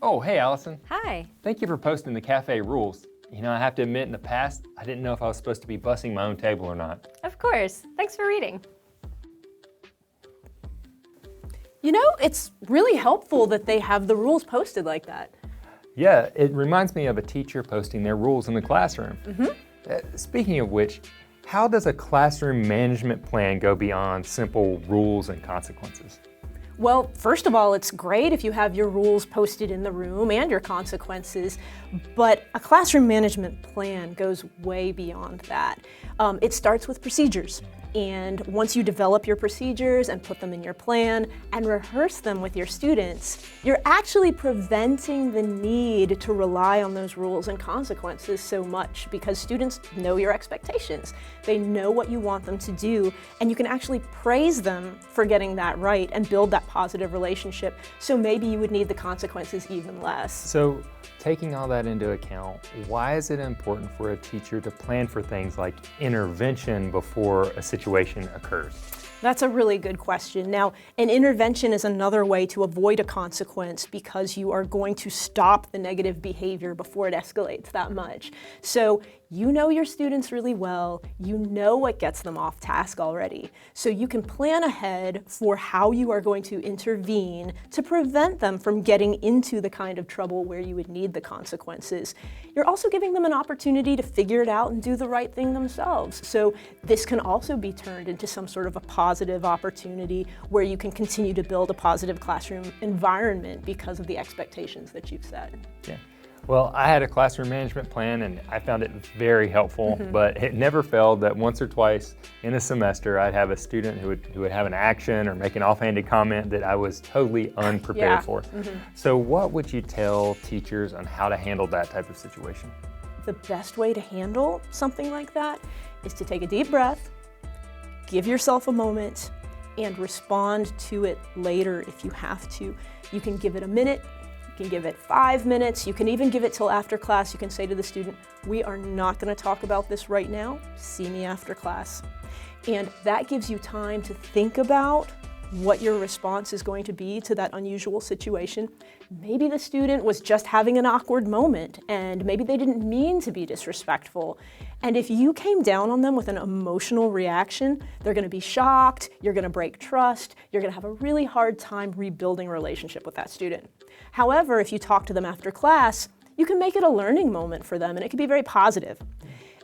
Oh, hey, Allison. Hi. Thank you for posting the cafe rules. I have to admit, in the past, I didn't know if I was supposed to be bussing my own table or not. Of course. Thanks for reading. It's really helpful that they have the rules posted like that. Yeah, it reminds me of a teacher posting their rules in the classroom. Speaking of which, how does a classroom management plan go beyond simple rules and consequences? Well, first of all, it's great if you have your rules posted in the room and your consequences, but a classroom management plan goes way beyond that. It starts with procedures. And once you develop your procedures and put them in your plan and rehearse them with your students, you're actually preventing the need to rely on those rules and consequences so much because students know your expectations. They know what you want them to do, and you can actually praise them for getting that right and build that positive relationship. So maybe you would need the consequences even less. So, taking all that into account, why is it important for a teacher to plan for things like intervention before a situation occurs? That's a really good question. Now, an intervention is another way to avoid a consequence because you are going to stop the negative behavior before it escalates that much. So you know your students really well, you know what gets them off task already. So you can plan ahead for how you are going to intervene to prevent them from getting into the kind of trouble where you would need the consequences. You're also giving them an opportunity to figure it out and do the right thing themselves. So this can also be turned into some sort of a positive opportunity where you can continue to build a positive classroom environment because of the expectations that you've set. Yeah. Well, I had a classroom management plan and I found it very helpful, but it never failed that once or twice in a semester I'd have a student who would have an action or make an offhanded comment that I was totally unprepared for. So what would you tell teachers on how to handle that type of situation? The best way to handle something like that is to take a deep breath, give yourself a moment, and respond to it later if you have to. You can give it a minute, you can give it 5 minutes, you can even give it till after class. You can say to the student, we are not going to talk about this right now, see me after class. And that gives you time to think about what your response is going to be to that unusual situation. Maybe the student was just having an awkward moment and maybe they didn't mean to be disrespectful. And if you came down on them with an emotional reaction, they're going to be shocked, you're going to break trust, you're going to have a really hard time rebuilding a relationship with that student. However, if you talk to them after class, you can make it a learning moment for them and it can be very positive.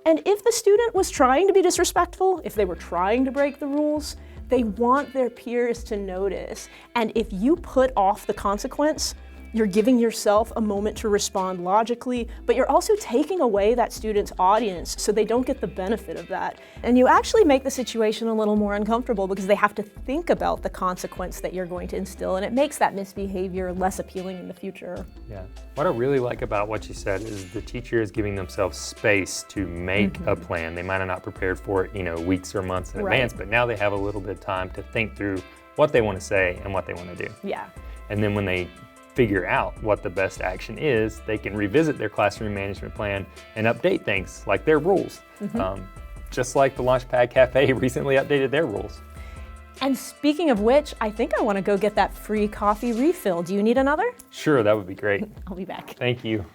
And if the student was trying to be disrespectful, if they were trying to break the rules, they want their peers to notice. And if you put off the consequence, you're giving yourself a moment to respond logically, but you're also taking away that student's audience so they don't get the benefit of that. And you actually make the situation a little more uncomfortable because they have to think about the consequence that you're going to instill, and it makes that misbehavior less appealing in the future. Yeah. What I really like about what you said is the teacher is giving themselves space to make a plan. They might have not prepared for it, weeks or months in advance, but now they have a little bit of time to think through what they want to say and what they want to do. Yeah. And then when they figure out what the best action is, they can revisit their classroom management plan and update things like their rules. Just like the Launchpad Cafe recently updated their rules. And speaking of which, I think I want to go get that free coffee refill. Do you need another? Sure, that would be great. I'll be back. Thank you.